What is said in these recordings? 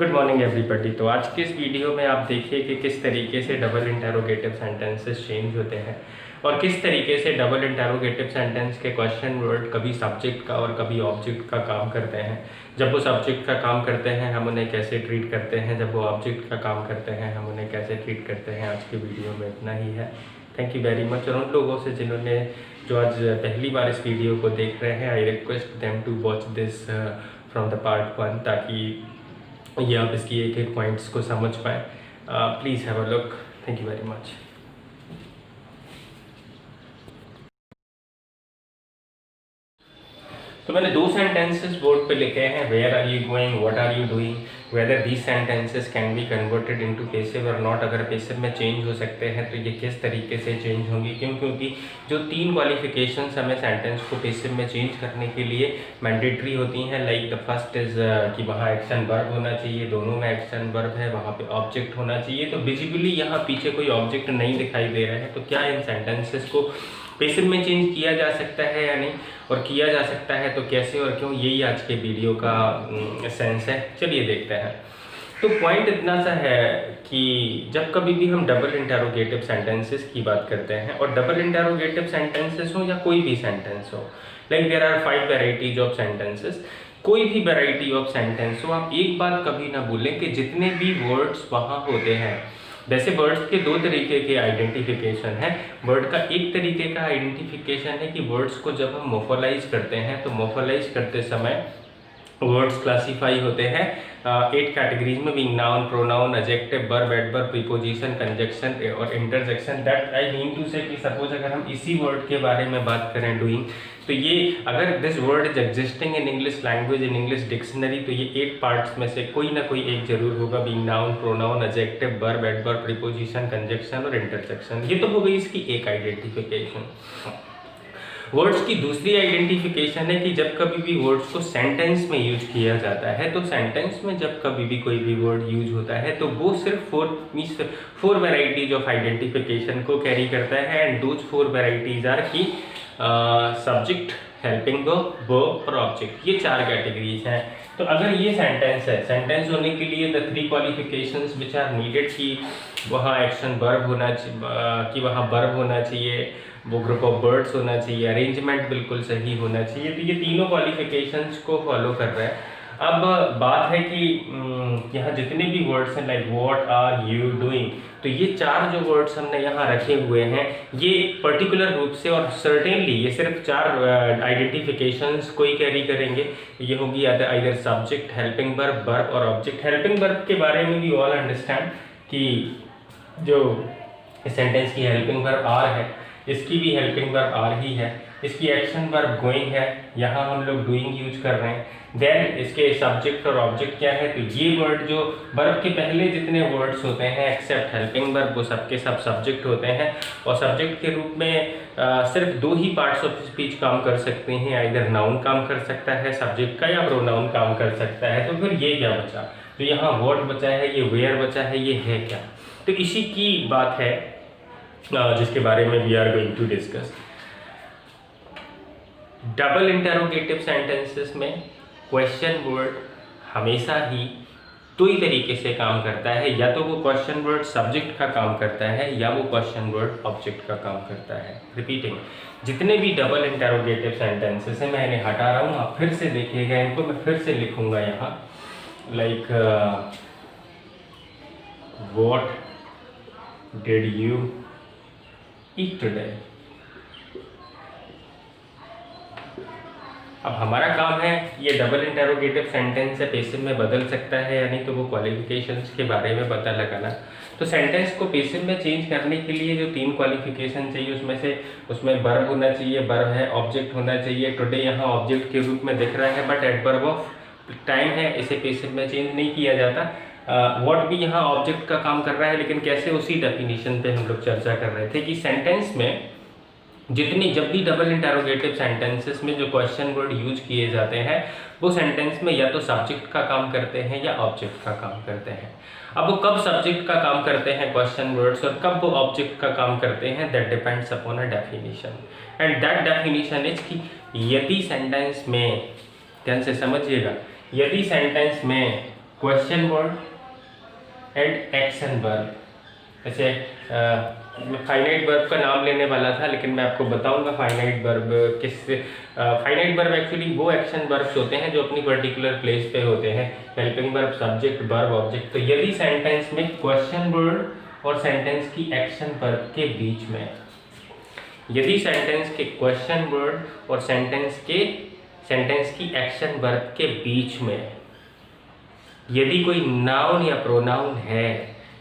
Good morning everybody. तो आज के इस वीडियो में आप देखिए कि किस तरीके से डबल इंटरोगेटिव सेंटेंसेस चेंज होते हैं और किस तरीके से डबल इंटरोगेटिव सेंटेंस के क्वेश्चन वर्ड कभी सब्जेक्ट का और कभी ऑब्जेक्ट का काम करते हैं। जब वो सब्जेक्ट का काम करते हैं हम उन्हें कैसे ट्रीट करते हैं, जब वो ऑब्जेक्ट का काम करते हैं हम उन्हें कैसे ट्रीट करते हैं। आज के वीडियो में इतना ही है। Thank you very much. और उन लोगों से जिन्होंने जो आज पहली बार इस वीडियो को देख रहे हैं, I request them to watch this from the part 1 ताकि ये आप इसकी एक एक पॉइंट्स को समझ पाएँ। Please have a look. Thank you very much. तो मैंने दो सेंटेंसेस बोर्ड पे लिखे हैं, where are you going, what are you doing, whether these sentences can be converted into passive और नॉट। अगर पैसिव में चेंज हो सकते हैं तो ये किस तरीके से चेंज होंगी, क्योंकि जो 3 क्वालिफिकेशंस हमें सेंटेंस को पैसिव में चेंज करने के लिए मैंडेटरी होती हैं। लाइक द फर्स्ट इज कि वहाँ एक्शन वर्ब होना चाहिए, दोनों में एक्शन वर्ब है, वहाँ पे ऑब्जेक्ट होना चाहिए। तो विजिबली यहाँ पीछे कोई ऑब्जेक्ट नहीं दिखाई दे रहा है, तो क्या इन सेंटेंसेस को पैसिव में चेंज किया जा सकता है या नहीं, और किया जा सकता है तो कैसे और क्यों, यही आज के वीडियो का सेंस है। चलिए देखते हैं। तो पॉइंट इतना सा है कि जब कभी भी हम डबल इंटरोगेटिव सेंटेंसेस की बात करते हैं, और डबल इंटरोगेटिव सेंटेंसेस हो या कोई भी सेंटेंस हो, like there are 5 varieties of sentences, कोई भी वेराइटी ऑफ सेंटेंस हो, आप एक बात कभी ना भूलें कि जितने भी वर्ड्स वहाँ होते हैं, वैसे वर्ड्स के 2 तरीके के आइडेंटिफिकेशन है। वर्ड का एक तरीके का आइडेंटिफिकेशन है कि वर्ड्स को जब हम मोफोलाइज करते हैं तो मोफोलाइज करते समय वर्ड्स क्लासीफाई होते हैं 8 कैटेगरीज में, being noun, pronoun, adjective, verb, adverb, preposition, conjunction और interjection. That I mean to say कि सपोज अगर हम इसी वर्ड के बारे में बात करें, डूइंग, तो ये अगर this word is existing in English language, in English dictionary, तो ये 8 पार्ट्स में से कोई ना कोई एक जरूर होगा, being noun, pronoun, adjective, verb, adverb, preposition, conjunction और इंटरजेक्शन। ये तो हो गई इसकी एक आइडेंटिफिकेशन। वर्ड्स की दूसरी आइडेंटिफिकेशन है कि जब कभी भी वर्ड्स को सेंटेंस में यूज किया जाता है, तो सेंटेंस में जब कभी भी कोई भी वर्ड यूज होता है तो वो सिर्फ 4 वेराइटीज ऑफ आइडेंटिफिकेशन को कैरी करता है। एंड दोज 4 वेराइटीज आर की सब्जेक्ट, हेल्पिंग वर्ब और ऑब्जेक्ट। ये 4 कैटेगरीज हैं। तो अगर ये सेंटेंस है, सेंटेंस होने के लिए the 3 qualifications which are needed कि वहाँ एक्शन वर्ब होना चाहिए, कि वहाँ वर्ब होना चाहिए, वो ग्रुप ऑफ वर्ड्स होना चाहिए, अरेंजमेंट बिल्कुल सही होना चाहिए, तो ये तीनों क्वालिफिकेशंस को फॉलो कर रहा है। अब बात है कि यहाँ जितने भी वर्ड्स हैं, like what are you doing, तो ये 4 जो वर्ड्स हमने यहाँ रखे हुए हैं, ये पर्टिकुलर रूप से और सर्टेनली ये सिर्फ 4 आइडेंटिफिकेशंस को ही कैरी करेंगे। ये होगी either subject, helping verb, verb और ऑब्जेक्ट। हेल्पिंग वर्ब के बारे में भी ऑल अंडरस्टैंड कि जो सेंटेंस की हेल्पिंग वर्ब आर है, इसकी भी हेल्पिंग वर्ब आर ही है, इसकी एक्शन वर्ब गोइंग है, यहाँ हम लोग डूइंग यूज कर रहे हैं। देन इसके सब्जेक्ट और ऑब्जेक्ट क्या है, तो ये वर्ड जो वर्ब के पहले जितने वर्ड्स होते हैं एक्सेप्ट हेल्पिंग वर्ब, वो सबके सब सब्जेक्ट होते हैं। और सब्जेक्ट के रूप में सिर्फ 2 ही पार्ट्स ऑफ स्पीच काम कर सकते हैं, आइदर नाउन काम कर सकता है सब्जेक्ट का, या प्रोनाउन काम कर सकता है। तो फिर ये क्या बचा, तो यहाँ व्हाट बचा है, ये वेयर बचा है, ये है क्या। तो इसी की बात है जिसके बारे में we are going to discuss. Double interrogative sentences में क्वेश्चन वर्ड हमेशा ही 2 ही तरीके से काम करता है, या तो वो क्वेश्चन वर्ड सब्जेक्ट का काम करता है या वो क्वेश्चन वर्ड ऑब्जेक्ट का काम करता है। रिपीटिंग, जितने भी डबल इंटरोगेटिव सेंटेंसेस हैं मैं इन्हें हटा रहा हूँ, आप फिर से देखिएगा इनको, मैं फिर से लिखूंगा यहाँ, like what did you eat today. अब हमारा काम है ये डबल इंटरोगेटिव सेंटेंस से पैसिव में बदल सकता है या नहीं, तो वो क्वालिफिकेशंस के बारे में पता लगाना। तो सेंटेंस को पैसिव में चेंज करने के लिए जो 3 क्वालिफिकेशन चाहिए, उसमें वर्ब होना चाहिए, वर्ब है, ऑब्जेक्ट होना चाहिए। टुडे यहाँ ऑब्जेक्ट के रूप में दिख रहा है, बट एडवर्ब ऑफ टाइम है, इसे पैसिव में चेंज नहीं किया जाता। व्हाट भी यहाँ ऑब्जेक्ट का काम कर रहा है, लेकिन कैसे, उसी डेफिनेशन पे हम लोग चर्चा कर रहे थे कि सेंटेंस में जब भी डबल इंटरोगेटिव सेंटेंसेस में जो क्वेश्चन वर्ड यूज किए जाते हैं, वो सेंटेंस में या तो सब्जेक्ट का काम करते हैं या ऑब्जेक्ट का काम करते हैं। अब वो कब सब्जेक्ट का काम करते हैं क्वेश्चन वर्ड्स और कब वो ऑब्जेक्ट का काम करते हैं, that depends upon a definition. And that definition is कि यदि सेंटेंस में, ध्यान से समझिएगा, यदि सेंटेंस में question word and action verb. जैसे मैं फाइनाइट वर्ब का नाम लेने वाला था, लेकिन मैं आपको बताऊंगा finite verb finite verb actually वो एक्शन वर्ब्स होते हैं जो अपनी पर्टिकुलर प्लेस पे होते हैं, helping verb, subject, verb, object. तो यदि सेंटेंस में क्वेश्चन वर्ड और सेंटेंस की एक्शन वर्ब के बीच में, यदि सेंटेंस के क्वेश्चन वर्ड और सेंटेंस की एक्शन वर्ब के बीच में यदि कोई नाउन या प्रोनाउन है,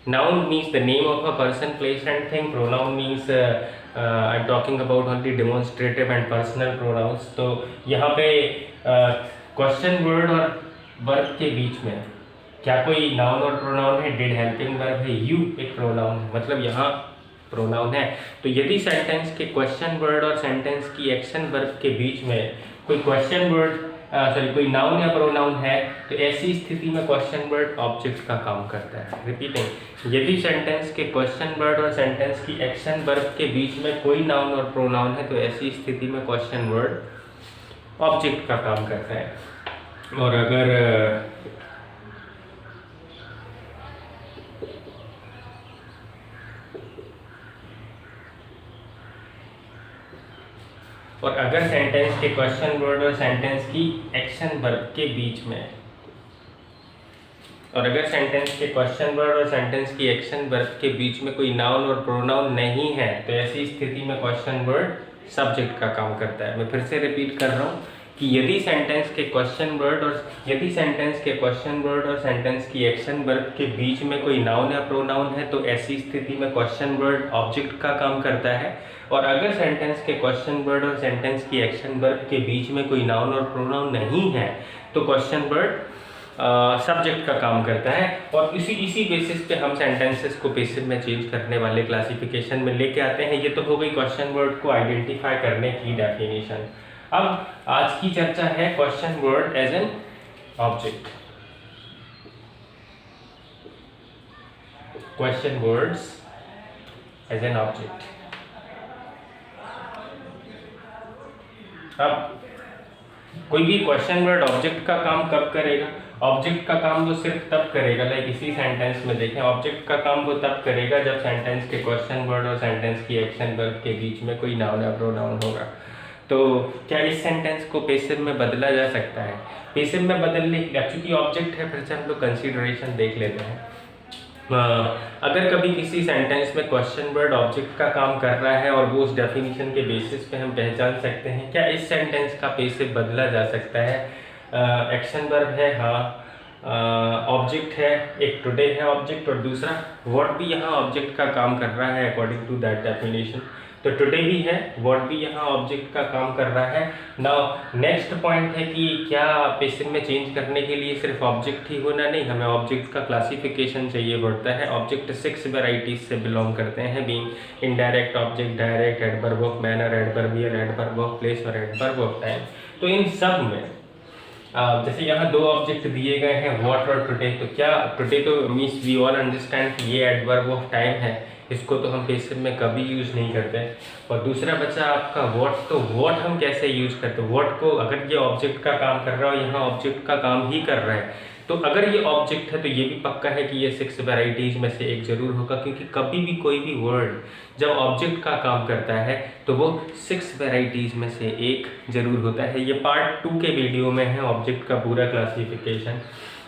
noun means the name of a person, place and thing, pronoun means I am talking about only demonstrative and personal pronouns. तो यहाँ पे क्वेश्चन वर्ड और वर्ब के बीच में क्या कोई नाउन और प्रोनाउन है? डिड हेल्पिंग वर्ब है, यू एक प्रोनाउन, मतलब यहाँ प्रोनाउन है। तो यदि सेंटेंस के क्वेश्चन वर्ड और सेंटेंस की एक्शन वर्ब के बीच में कोई क्वेश्चन वर्ड कोई नाउन या प्रोनाउन है, तो ऐसी स्थिति में क्वेश्चन वर्ड ऑब्जेक्ट का काम करता है। रिपीटिंग, यदि सेंटेंस के क्वेश्चन वर्ड और सेंटेंस की एक्शन वर्ब के बीच में कोई नाउन और प्रोनाउन है, तो ऐसी स्थिति में क्वेश्चन वर्ड ऑब्जेक्ट का काम करता है। और अगर सेंटेंस के क्वेश्चन वर्ड और सेंटेंस की एक्शन वर्ब के बीच में, और अगर सेंटेंस के क्वेश्चन वर्ड और सेंटेंस की एक्शन वर्ब के बीच में कोई नाउन और प्रोनाउन नहीं है, तो ऐसी स्थिति में क्वेश्चन वर्ड सब्जेक्ट का काम करता है। मैं फिर से रिपीट कर रहा हूँ कि यदि सेंटेंस के क्वेश्चन वर्ड और सेंटेंस की एक्शन वर्ब के बीच में कोई नाउन या प्रोनाउन है, तो ऐसी स्थिति में क्वेश्चन वर्ड ऑब्जेक्ट का काम करता है। और अगर सेंटेंस के क्वेश्चन वर्ड और सेंटेंस की एक्शन वर्ब के बीच में कोई नाउन और प्रोनाउन नहीं है, तो क्वेश्चन वर्ड सब्जेक्ट का काम करता है। और इसी बेसिस पे हम सेंटेंसेस को पेसिव में चेंज करने वाले क्लासिफिकेशन में लेके आते हैं। ये तो हो गई क्वेश्चन वर्ड को आइडेंटिफाई करने की डेफिनेशन। अब आज की चर्चा है question word as an object. Question words as an object. अब कोई भी क्वेश्चन वर्ड ऑब्जेक्ट का काम कब करेगा? ऑब्जेक्ट का काम वो सिर्फ तब करेगा, लाइक इसी सेंटेंस में देखें, ऑब्जेक्ट का काम वो तब करेगा जब सेंटेंस के क्वेश्चन वर्ड और सेंटेंस की एक्शन वर्ब के बीच में कोई नाउन या प्रोनाउन होगा। तो क्या इस सेंटेंस को पेसिव में बदला जा सकता है? पेसिव में बदलने, चूंकि ऑब्जेक्ट है, फिर से हम लोग कंसीडरेशन देख लेते हैं। अगर कभी किसी सेंटेंस में क्वेश्चन वर्ड ऑब्जेक्ट का काम कर रहा है और वो उस डेफिनेशन के बेसिस पे हम पहचान सकते हैं क्या इस सेंटेंस का पेसिव बदला जा सकता है? एक्शन वर्ब है, हाँ, ऑब्जेक्ट है, एक टुडे है ऑब्जेक्ट, और दूसरा व्हाट भी यहाँ ऑब्जेक्ट का काम कर रहा है अकॉर्डिंग टू दैट डेफिनेशन। तो टुडे भी है, व्हाट भी यहाँ ऑब्जेक्ट का काम कर रहा है। नाउ नेक्स्ट पॉइंट है कि क्या पेसिव में चेंज करने के लिए सिर्फ ऑब्जेक्ट ही होना नहीं, हमें ऑब्जेक्ट का क्लासिफिकेशन चाहिए पड़ता है। ऑब्जेक्ट 6 वेराइटीज से बिलोंग करते हैं, being indirect object, direct, adverb of manner, adverbial, adverb of place और एडवर्ब ऑफ टाइम। तो इन सब में जैसे यहाँ दो ऑब्जेक्ट दिए गए हैं, व्हाट और टुडे, तो क्या टुडे तो मीन्स वी ऑल अंडरस्टैंड कि ये एडवर्ब ऑफ टाइम है, इसको तो हम पेसिव में कभी यूज़ नहीं करते। और दूसरा बचा आपका व्हाट, तो व्हाट हम कैसे यूज करते हैं? व्हाट को अगर ये ऑब्जेक्ट का काम कर रहा है, यहाँ ऑब्जेक्ट का काम ही कर रहा है, तो अगर ये ऑब्जेक्ट है तो ये भी पक्का है कि ये 6 वेराइटीज में से एक जरूर होगा, क्योंकि कभी भी कोई भी वर्ड जब ऑब्जेक्ट का काम करता है तो वो 6 वेराइटीज में से एक जरूर होता है। ये पार्ट 2 के वीडियो में है ऑब्जेक्ट का पूरा क्लासिफिकेशन।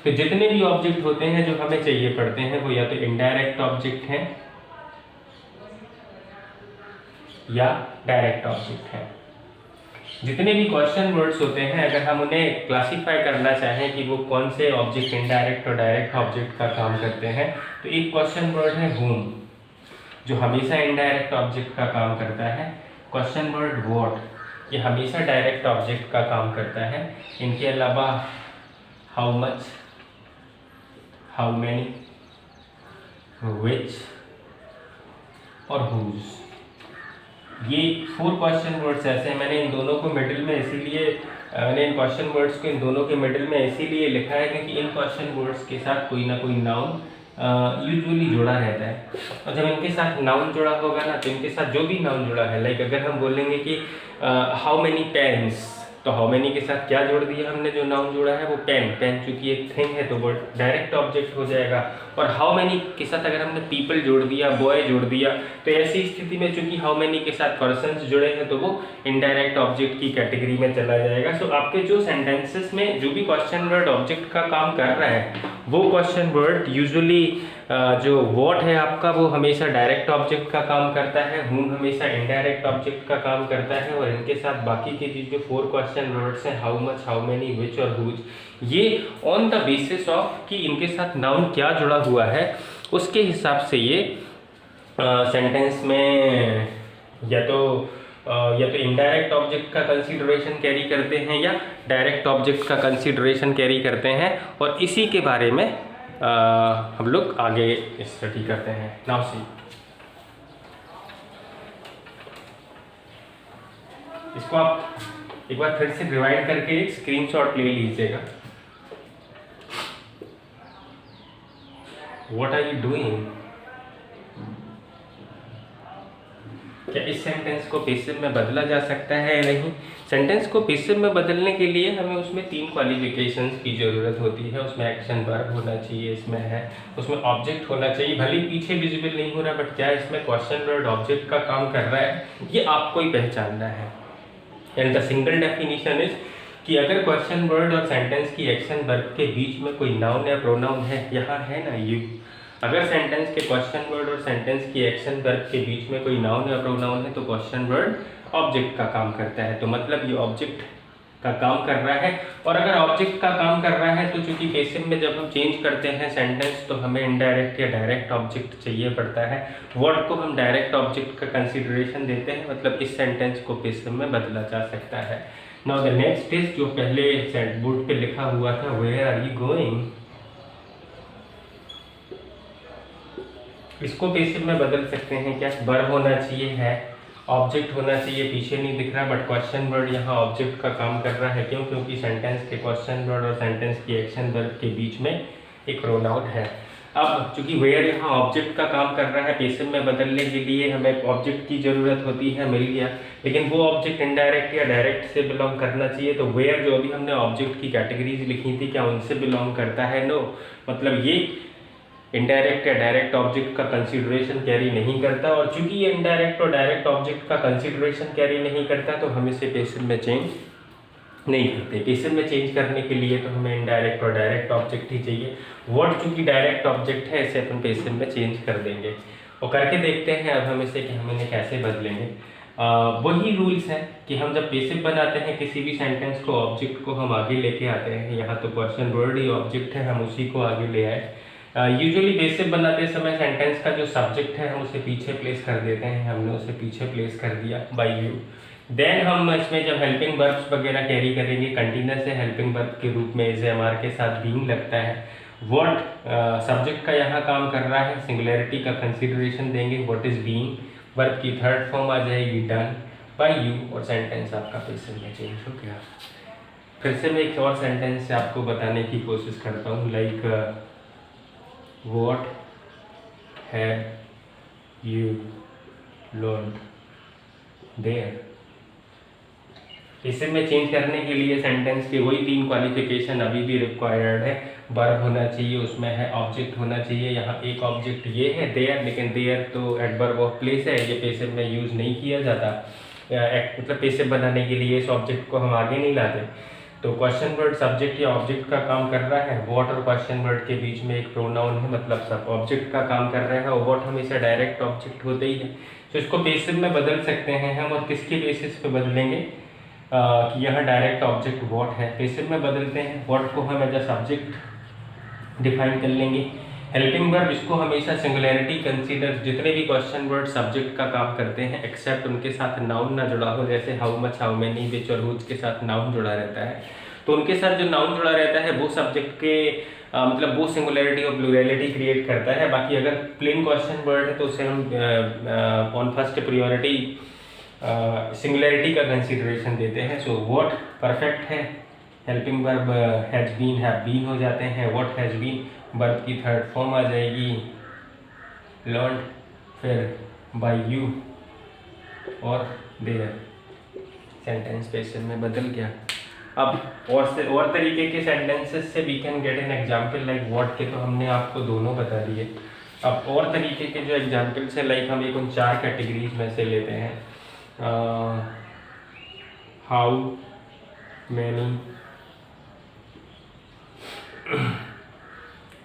तो जितने भी ऑब्जेक्ट होते हैं जो हमें चाहिए पड़ते हैं, वो या तो इनडायरेक्ट ऑब्जेक्ट हैं या डायरेक्ट ऑब्जेक्ट है। जितने भी क्वेश्चन वर्ड्स होते हैं, अगर हम उन्हें क्लासिफाई करना चाहें कि वो कौन से ऑब्जेक्ट इनडायरेक्ट और डायरेक्ट ऑब्जेक्ट का काम करते हैं, तो एक क्वेश्चन वर्ड है whom, जो हमेशा इनडायरेक्ट ऑब्जेक्ट का काम करता है। क्वेश्चन वर्ड what, ये हमेशा डायरेक्ट ऑब्जेक्ट का काम करता है। इनके अलावा how much, how many, which और whose, ये 4 क्वेश्चन वर्ड्स ऐसे हैं। मैंने इन दोनों को मिडिल में इसीलिए मैंने इन क्वेश्चन वर्ड्स को इन दोनों के मिडिल में इसीलिए लिखा है क्योंकि इन क्वेश्चन वर्ड्स के साथ कोई ना कोई नाउन यूजुअली जुड़ा रहता है। और जब इनके साथ नाउन जुड़ा होगा ना, तो इनके साथ जो भी नाउन जुड़ा है, लाइक अगर हम बोलेंगे कि हाउ मेनी पेन्स, तो हाउ मेनी के साथ क्या जोड़ दिया हमने, जो नाउन जोड़ा है वो पेन, पेन चूंकि एक थिंग है तो वो डायरेक्ट ऑब्जेक्ट हो जाएगा। और हाउ मेनी के साथ अगर हमने पीपल जोड़ दिया, बॉय जोड़ दिया, तो ऐसी स्थिति में चूंकि हाउ मेनी के साथ पर्सन्स जुड़े हैं तो वो इनडायरेक्ट ऑब्जेक्ट की कैटेगरी में चला जाएगा। सो आपके जो सेंटेंसेस में जो भी क्वेश्चन वर्ड ऑब्जेक्ट का काम कर रहा है वो क्वेश्चन वर्ड यूजुअली जो व्हाट है आपका वो हमेशा डायरेक्ट ऑब्जेक्ट का काम करता है, हूम हमेशा इनडायरेक्ट ऑब्जेक्ट का काम करता है, और इनके साथ बाकी के जो 4 क्वेश्चन वर्ड्स हैं हाउ मच, हाउ मेनी, विच और हुज, ये ऑन द बेसिस ऑफ कि इनके साथ नाउन क्या जुड़ा हुआ है उसके हिसाब से ये सेंटेंस में या तो इनडायरेक्ट ऑब्जेक्ट का कंसीडरेशन कैरी करते हैं या डायरेक्ट ऑब्जेक्ट का कंसीडरेशन कैरी करते हैं, और इसी के बारे में हम लोग आगे स्टडी करते हैं। नाउ सी, इसको आप एक बार फिर से रिवाइंड करके एक स्क्रीनशॉट ले लीजिएगा। व्हाट आर यू डूइंग, क्या इस सेंटेंस को पैसिव में बदला जा सकता है या नहीं। सेंटेंस को पैसिव में बदलने के लिए हमें उसमें 3 क्वालिफिकेशंस की ज़रूरत होती है। उसमें एक्शन वर्ब होना चाहिए, उसमें ऑब्जेक्ट होना चाहिए, भले ही पीछे विजिबल नहीं हो रहा बट क्या इसमें क्वेश्चन वर्ड ऑब्जेक्ट का काम कर रहा है ये आपको ही पहचानना है। And the single definition is कि अगर क्वेश्चन वर्ड और सेंटेंस की एक्शन वर्ब के बीच में कोई नाउन या प्रोनाउन है, यहाँ है ना यू, अगर सेंटेंस के क्वेश्चन वर्ड और सेंटेंस की एक्शन वर्ब के बीच में कोई नाउन या प्रोनाउन है तो क्वेश्चन वर्ड ऑब्जेक्ट का काम करता है। तो मतलब ये ऑब्जेक्ट का काम कर रहा है, और अगर ऑब्जेक्ट का काम कर रहा है तो चूंकि पैसिव में जब हम चेंज करते हैं सेंटेंस तो हमें इनडायरेक्ट या डायरेक्ट ऑब्जेक्ट चाहिए पड़ता है। वर्ड को हम डायरेक्ट ऑब्जेक्ट का कंसीडरेशन देते हैं, मतलब इस सेंटेंस को पैसिव में बदला जा सकता है। नाउ द नेक्स्ट इज जो पहले बोर्ड पे लिखा हुआ था, वेयर आर यू गोइंग, इसको पैसिव में बदल सकते हैं क्या। वर्ब होना चाहिए, है, ऑब्जेक्ट होना चाहिए, पीछे नहीं दिख रहा बट क्वेश्चन वर्ड यहाँ ऑब्जेक्ट का काम कर रहा है। क्यों? क्योंकि सेंटेंस के क्वेश्चन वर्ड और सेंटेंस की एक्शन वर्ब के बीच में एक प्रोनाउन है। अब चूंकि वेयर यहाँ ऑब्जेक्ट का काम कर रहा है, पैसिव में बदलने के लिए हमें ऑब्जेक्ट की जरूरत होती है, मिल गया, लेकिन वो ऑब्जेक्ट इनडायरेक्ट या डायरेक्ट से बिलोंग करना चाहिए। तो वेयर जो अभी हमने ऑब्जेक्ट की कैटेगरीज लिखी थी क्या उनसे बिलोंग करता है? नो, मतलब ये इनडायरेक्ट या डायरेक्ट ऑब्जेक्ट का कंसीडरेशन कैरी नहीं करता, और चूंकि ये इनडायरेक्ट और डायरेक्ट ऑब्जेक्ट का कंसीडरेशन कैरी नहीं करता तो हम इसे पैसिव में चेंज नहीं करते। पैसिव में चेंज करने के लिए तो हमें इनडायरेक्ट और डायरेक्ट ऑब्जेक्ट ही चाहिए। वर्ड चूंकि डायरेक्ट ऑब्जेक्ट है इसे अपन पैसिव में चेंज कर देंगे, और करके देखते हैं अब हम इसे कि हम इन्हें कैसे बदलेंगे। वही रूल्स हैं कि हम जब पैसिव बनाते हैं किसी भी सेंटेंस को, ऑब्जेक्ट को हम आगे लेके आते हैं। यहाँ तो क्वेश्चन वर्ड ही ऑब्जेक्ट है, हम उसी को आगे ले आए। यूजुअली पैसिव बनाते समय सेंटेंस का जो सब्जेक्ट है हम उसे पीछे प्लेस कर देते हैं, हमने उसे पीछे प्लेस कर दिया बाय यू। देन हम इसमें जब हेल्पिंग वर्ब्स वगैरह कैरी करेंगे, कंटिन्यूअस है हेल्पिंग वर्ब के रूप में इज एम आर के साथ बीइंग लगता है। व्हाट सब्जेक्ट का यहाँ काम कर रहा है, सिंगुलैरिटी का कंसीडरेशन देंगे, व्हाट इज बीइंग, वर्ब की थर्ड फॉर्म आ जाएगी डन बाय यू, और सेंटेंस आपका पैसिव में चेंज हो गया। फिर से मैं एक और सेंटेंस से आपको बताने की कोशिश करता हूँ, like What have you learned there? इसे में चेंज करने के लिए सेंटेंस के वही 3 क्वालिफिकेशन अभी भी रिक्वायर्ड है। वर्ब होना चाहिए, उसमें है ऑब्जेक्ट होना चाहिए। यहाँ एक ऑब्जेक्ट ये है देयर, लेकिन देयर तो एडवर्ब ऑफ प्लेस है, ये पैसिव में यूज़ नहीं किया जाता। मतलब पैसिव बनाने के लिए इस ऑब्जेक्ट को हम आगे नहीं लाते। तो क्वेश्चन वर्ड सब्जेक्ट या ऑब्जेक्ट का काम कर रहा है, व्हाट और क्वेश्चन वर्ड के बीच में एक प्रोनाउन है, मतलब सब ऑब्जेक्ट का काम कर रहा है, और व्हाट हमेशा डायरेक्ट ऑब्जेक्ट होते ही है। तो इसको पैसिव में बदल सकते हैं हम, और किसके बेसिस पे बदलेंगे कि यहाँ डायरेक्ट ऑब्जेक्ट व्हाट है, पैसिव में बदलते हैं। व्हाट को हम एज अ सब्जेक्ट डिफाइन कर लेंगे। हेल्पिंग वर्ब इसको हमेशा सिंगुलैरिटी कंसीडर, जितने भी क्वेश्चन वर्ड सब्जेक्ट का काम करते हैं एक्सेप्ट उनके साथ नाउन ना जुड़ा हो, जैसे हाउ मच, हाउ मेनी, विच और हुज के साथ नाउन जुड़ा रहता है, तो उनके साथ जो नाउन जुड़ा रहता है वो सब्जेक्ट के मतलब वो सिंगुलैरिटी और प्लूरैलिटी क्रिएट करता है। बाकी अगर प्लेन क्वेश्चन वर्ड है तो उसे हम ऑन फर्स्ट प्रायोरिटी सिंगुलैरिटी का कंसीडरेशन देते हैं। सो व्हाट परफेक्ट है, helping verb has been, have been हो जाते हैं। व्हाट हैज बीन वर्ब की थर्ड फॉर्म आ जाएगी लर्न्ड, फिर बाय यू और देयर। सेंटेंस पैसिव में बदल गया। अब और तरीके के सेंटेंसेस से we can get an example like what के तो हमने आपको दोनों बता दिए। अब और तरीके के जो एग्जाम्पल्स है लाइक हम एक उन 4 कैटेगरीज में से लेते हैं, how many,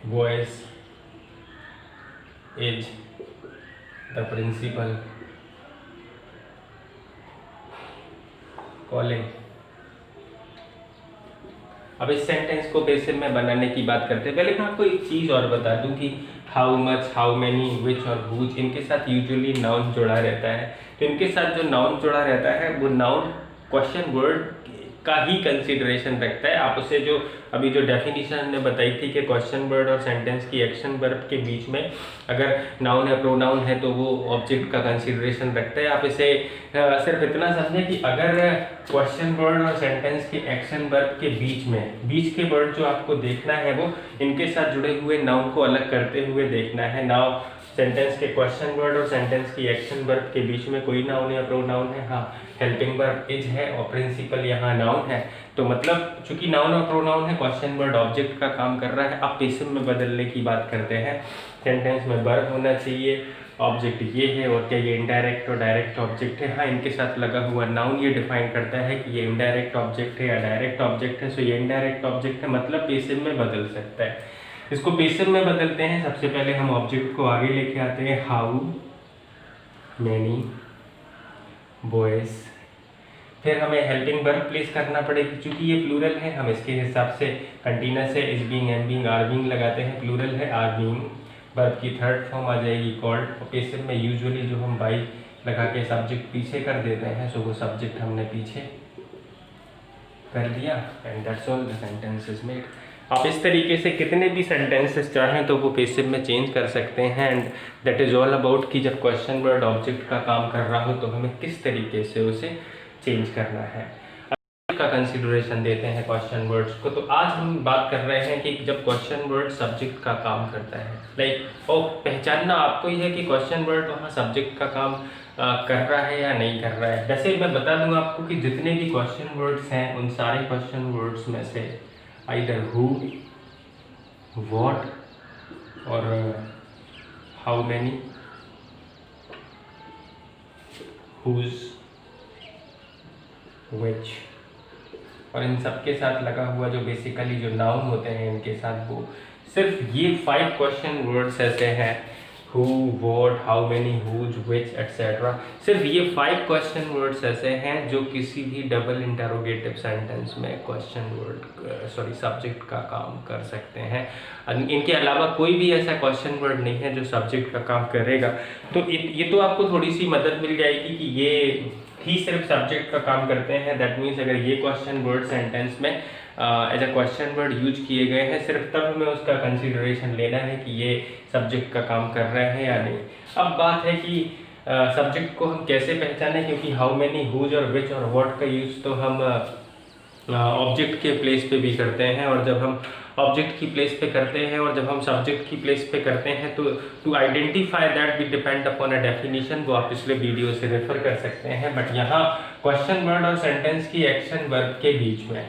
voice, as, the principal, calling. अब इस सेंटेंस को पैसिव में बनाने की बात करते हैं। पहले मैं आपको एक चीज़ और बता दूं कि हाउ मच, हाउ मैनी, विच और हुज, इनके साथ यूजुअली नाउन जुड़ा रहता है। तो इनके साथ जो नाउन जुड़ा रहता है वो नाउन क्वेश्चन वर्ड का ही कंसीडरेशन रखता है। आप उसे जो अभी जो डेफिनेशन हमने बताई थी कि क्वेश्चन वर्ड और सेंटेंस की एक्शन वर्ब के बीच में अगर नाउन या प्रोनाउन है तो वो ऑब्जेक्ट का कंसीडरेशन रखता है। आप इसे सिर्फ इतना समझें कि अगर क्वेश्चन वर्ड और सेंटेंस के एक्शन वर्ब के बीच के वर्ड जो आपको देखना है वो इनके साथ जुड़े हुए नाउन को अलग करते हुए देखना है। नाउ सेंटेंस के क्वेश्चन वर्ड और सेंटेंस की एक्शन वर्ब के बीच में कोई नाउन या प्रोनाउन है, हाँ हेल्पिंग वर्ब इज है और प्रिंसिपल यहाँ नाउन है। तो मतलब चूंकि नाउन और प्रोनाउन है, क्वेश्चन वर्ड ऑब्जेक्ट का काम कर रहा है। अब पैसिव में बदलने की बात करते हैं। सेंटेंस में वर्ब होना चाहिए, ऑब्जेक्ट ये है और क्या ये इनडायरेक्ट और डायरेक्ट ऑब्जेक्ट है, हाँ इनके साथ लगा हुआ नाउन ये डिफाइन करता है कि ये इनडायरेक्ट ऑब्जेक्ट है या डायरेक्ट ऑब्जेक्ट है। सो ये इनडायरेक्ट ऑब्जेक्ट है मतलब पैसिव में बदल सकता है। इसको पैसिव में बदलते हैं। सबसे पहले हम ऑब्जेक्ट को आगे लेके आते हैं, हाउ मैनी बॉयज, फिर हमें हेल्पिंग वर्ब प्लेस करना पड़ेगी। क्योंकि ये प्लूरल है हम इसके हिसाब से कंटीन्यूअस है, is being, am being, are being लगाते हैं। प्लूरल है, आर बीइंग, वर्ब की थर्ड फॉर्म आ जाएगी कॉल्ड। और पैसिव में यूजुअली जो हम बाई लगा के सब्जेक्ट पीछे कर देते हैं, सो वो सब्जेक्ट हमने पीछे कर दिया and that's all, the sentence is made. आप इस तरीके से कितने भी सेंटेंसेस चाहें तो वो पैसिव में चेंज कर सकते हैं। And that is all about कि जब क्वेश्चन वर्ड ऑब्जेक्ट का काम कर रहा हो तो हमें किस तरीके से उसे चेंज करना है, का कंसीडरेशन देते हैं क्वेश्चन वर्ड्स को। तो आज हम बात कर रहे हैं कि जब क्वेश्चन वर्ड सब्जेक्ट का काम करता है, लाइक और पहचानना आपको ही है कि क्वेश्चन वर्ड वहाँ सब्जेक्ट का काम कर रहा है या नहीं कर रहा है। वैसे मैं बता दूंगा आपको कि जितने भी क्वेश्चन वर्ड्स हैं उन सारे क्वेश्चन वर्ड्स में से आइदर हु, व्हाट और हाउ मैनी, हुज, व्हिच और इन सब के साथ लगा हुआ जो बेसिकली जो नाउन होते हैं इनके साथ वो सिर्फ ये 5 क्वेश्चन वर्ड्स ऐसे हैं, who, what, how many, whose, which etcetera. सिर्फ ये 5 क्वेश्चन वर्ड्स ऐसे हैं जो किसी भी डबल इंटरोगेटिव सेंटेंस में क्वेश्चन वर्ड सब्जेक्ट का काम कर सकते हैं। इनके अलावा कोई भी ऐसा क्वेश्चन वर्ड नहीं है जो सब्जेक्ट का काम करेगा। तो ये तो आपको थोड़ी सी मदद मिल जाएगी कि ये ही सिर्फ सब्जेक्ट का काम करते हैं। दैट मीन्स अगर ये क्वेश्चन वर्ड सेंटेंस में as a question word use किए गए हैं सिर्फ तब हमें उसका कंसीडरेशन लेना है कि ये सब्जेक्ट का काम कर रहे हैं या नहीं। अब बात है कि सब्जेक्ट को हम कैसे पहचानें, क्योंकि हाउ मैनी, हुज और विच और व्हाट का यूज तो हम ऑब्जेक्ट के प्लेस पे भी करते हैं। और जब हम ऑब्जेक्ट की प्लेस पे करते हैं और जब हम सब्जेक्ट की प्लेस पे करते हैं तो to identify that we depend upon a definition, वो आप पिछले वीडियो से रेफर कर सकते हैं। बट यहाँ क्वेश्चन वर्ड और सेंटेंस की एक्शन वर्ब के बीच में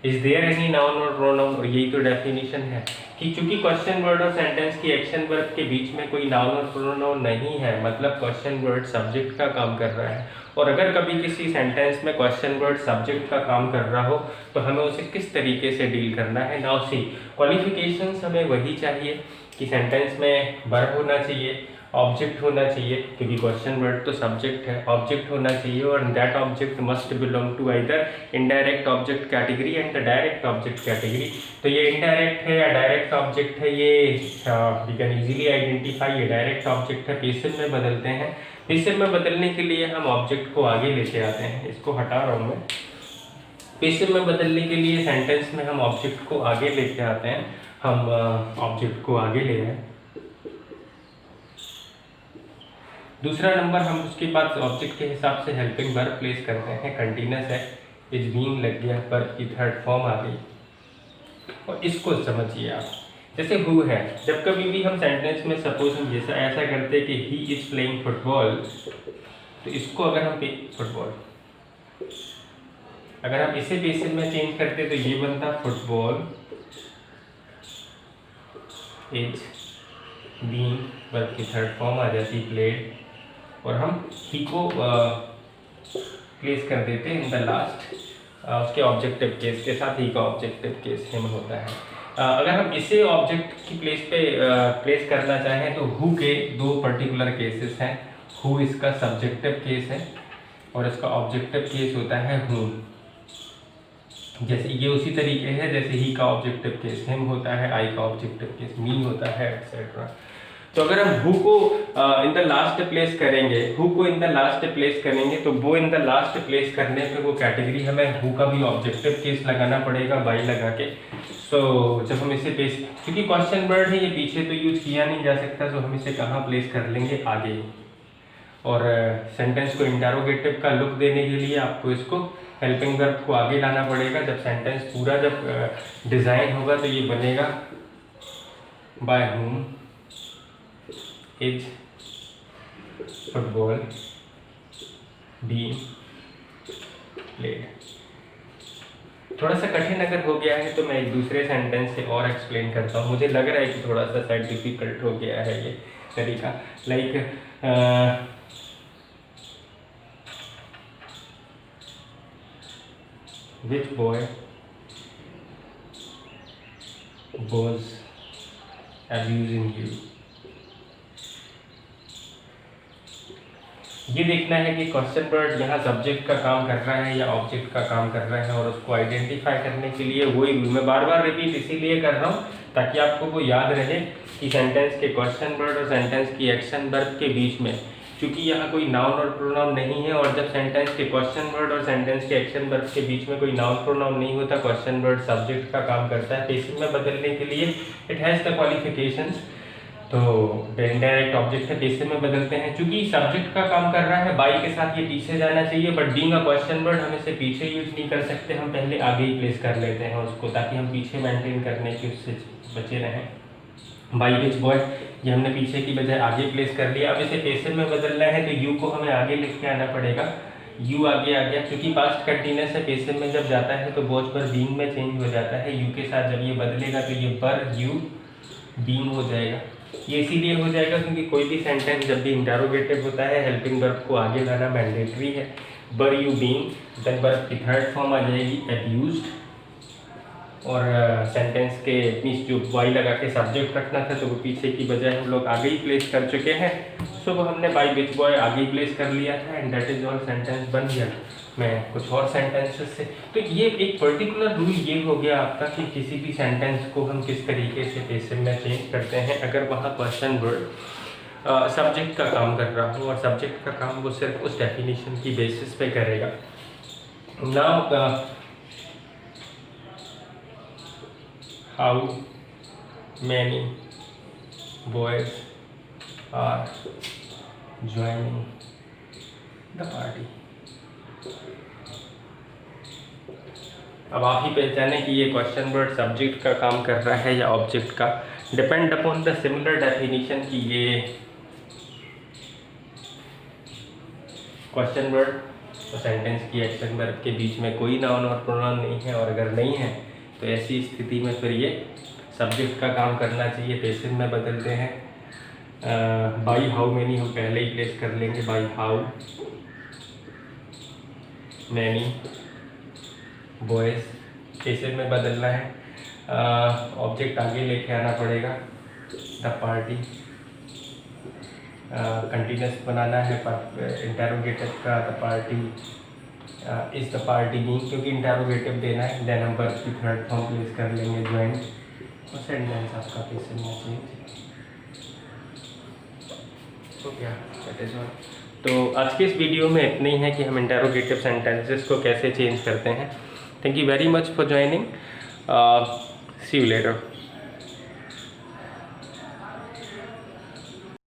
इज देयर एनी नाउन और प्रोनाउन, और यही तो डेफिनेशन है कि चूंकि क्वेश्चन वर्ड और सेंटेंस की एक्शन वर्ब के बीच में कोई नाउन और प्रोनाउन नहीं है मतलब क्वेश्चन वर्ड सब्जेक्ट का काम कर रहा है। और अगर कभी किसी सेंटेंस में क्वेश्चन वर्ड सब्जेक्ट का काम कर रहा हो तो हमें उसे किस तरीके से डील करना है। नाउ सी क्वालिफिकेशंस हमें वही चाहिए कि सेंटेंस में वर्ब होना चाहिए, ऑब्जेक्ट होना चाहिए क्योंकि क्वेश्चन वर्ड तो सब्जेक्ट है, ऑब्जेक्ट होना चाहिए और that object must belong to either indirect object category and the direct object category. तो ये इनडायरेक्ट है या डायरेक्ट ऑब्जेक्ट है ये वी कैन इजीली आइडेंटिफाई। ये डायरेक्ट ऑब्जेक्ट है, पैसिव में बदलते हैं। पैसिव में बदलने के लिए हम ऑब्जेक्ट को आगे लेके आते हैं, इसको हटा रहा हूँ मैं। पैसिव में बदलने के लिए सेंटेंस में हम ऑब्जेक्ट को आगे लेके आते हैं। हम ऑब्जेक्ट को आगे ले रहे हैं। दूसरा नंबर हम उसके बाद ऑब्जेक्ट के हिसाब से हेल्पिंग वर्ब प्लेस करते हैं। कंटिन्यूअस है, इज बीइंग लग गया, वर्ब की थर्ड फॉर्म आ गई। और इसको समझिए आप, जैसे हु है, जब कभी भी हम सेंटेंस में सपोज हम जैसा ऐसा करते हैं कि ही इज प्लेइंग फुटबॉल, तो इसको अगर हम फुटबॉल अगर हम इसे पेसिव में चेंज करते तो ये बनता फुटबॉल इज बीइंग, वर्ब की थर्ड फॉर्म आ जाती प्लेड, और हम ही को प्लेस कर देते इन द लास्ट, उसके ऑब्जेक्टिव केस के साथ ही का ऑब्जेक्टिव केस हिम होता है। अगर हम इसे ऑब्जेक्ट की प्लेस पे प्लेस करना चाहें तो हु के दो पर्टिकुलर केसेस हैं। हु इसका सब्जेक्टिव केस है और इसका ऑब्जेक्टिव केस होता है हु। जैसे ये उसी तरीके है जैसे ही का ऑब्जेक्टिव केस हिम होता है, आई का ऑब्जेक्टिव केस मी होता है, एक्सेट्रा। तो अगर हम who co in the last place करेंगे, who co in the last place करेंगे तो वो इन द लास्ट प्लेस करने पे वो कैटेगरी हमें हु का भी ऑब्जेक्टिव केस लगाना पड़ेगा बाई लगा के। तो जब हम इसे प्लेस, क्योंकि क्वेश्चन वर्ड है ये पीछे तो यूज किया नहीं जा सकता, तो हम इसे कहाँ प्लेस कर लेंगे, आगे। और सेंटेंस को इंटरोगेटिव का लुक देने के लिए आपको इसको हेल्पिंग वर्ब को आगे लाना पड़ेगा। जब सेंटेंस पूरा जब डिज़ाइन होगा तो ये बनेगा by whom is football being played. थोड़ा सा कठिन अगर हो गया है तो मैं एक दूसरे सेंटेंस से और एक्सप्लेन करता हूँ। मुझे लग रहा है कि थोड़ा सा शायद डिफिकल्ट हो गया है ये तरीका। Like which boy was abusing you। ये देखना है कि क्वेश्चन वर्ड यहाँ सब्जेक्ट का काम कर रहा है या ऑब्जेक्ट का काम कर रहा है, और उसको आइडेंटिफाई करने के लिए वही मैं बार बार रिपीट इसीलिए कर रहा हूँ ताकि आपको वो याद रहे कि सेंटेंस के क्वेश्चन वर्ड और सेंटेंस की एक्शन वर्ब के बीच में, क्योंकि यहाँ कोई नाउन और प्रोनाउन नहीं है, और जब सेंटेंस के क्वेश्चन वर्ड और सेंटेंस के एक्शन वर्ब के बीच में कोई नाउन प्रोनाउन नहीं होता, क्वेश्चन वर्ड सब्जेक्ट का काम करता है। पेसिव में बदलने के लिए इट हैज़ द क्वालिफिकेशंस। तो इनडायरेक्ट ऑब्जेक्ट है, पेसिव में बदलते हैं। चूंकि सब्जेक्ट का काम कर रहा है, बाई के साथ ये पीछे जाना चाहिए, but being a question word हम इसे पीछे यूज नहीं कर सकते, हम पहले आगे ही प्लेस कर लेते हैं उसको, ताकि हम पीछे मेंटेन करने के उससे बचे रहें। बाई विच बॉय ये हमने पीछे की बजाय आगे प्लेस कर लिया। अब इसे पेसिव में बदलना है तो यू को हमें आगे लिख के आना पड़ेगा। यू आगे आ गया, क्योंकि पास्ट कंटिन्यूअस है, पेसिव में जब जाता है तो बोझ पर बीइंग में चेंज हो जाता है। यू के साथ जब ये बदलेगा तो ये बर यू बीइंग हो जाएगा। ये इसीलिए हो जाएगा क्योंकि कोई भी सेंटेंस जब भी इंटरोगेटिव होता है हेल्पिंग वर्ब को आगे लाना मैंडेटरी है। बर यू बीइंग, देन वर्ब की थर्ड फॉर्म आ जाएगी अब्यूज्ड, और सेंटेंस के मीन्स जो वाई लगा के सब्जेक्ट रखना था तो वो पीछे की बजाय हम लोग आगे ही प्लेस कर चुके हैं। सो वो हमने बाई विच बॉय आगे ही प्लेस कर लिया था, and that is all, sentence बन गया। मैं कुछ और सेंटेंसेस से, तो ये एक पर्टिकुलर रूल ये हो गया आपका कि किसी भी सेंटेंस को हम किस तरीके से पेसिव में चेंज करते हैं अगर वहाँ क्वेश्चन वर्ड सब्जेक्ट का काम कर रहा हो, और सब्जेक्ट का काम वो सिर्फ उस डेफिनेशन की बेसिस पे करेगा। Now how many boys are joining the party। अब आप ही पहचाने कि ये क्वेश्चन वर्ड सब्जेक्ट का काम कर रहा है या ऑब्जेक्ट का। Depend upon the similar definition कि ये क्वेश्चन वर्ड और सेंटेंस की एक्शन वर्ब के बीच में कोई नाउन और प्रोनाउन नहीं है, और अगर नहीं है तो ऐसी स्थिति में फिर ये सब्जेक्ट का काम करना चाहिए, पेसिव में बदलते हैं। बाई हाउ मैनी हम पहले ही प्लेस कर लेंगे, by how many boys passive में बदलना है। ऑब्जेक्ट आगे लेके आना पड़ेगा, द पार्टी कंटिन्यूस बनाना है इंटरोगेटिव का, the party is the party being, क्योंकि इंटरोगेटिव देना है। देन हम वर्ब की थर्ड फॉर्म प्लेस कर लेंगे ज्वाइंट, और सेंटेंस आपका पेसिव में चेंज हो गया। That is all. तो आज के इस वीडियो में इतना ही है कि हम इंटरोगेटिव सेंटेंसेस को कैसे चेंज करते हैं। Thank you very much for joining. See you letter.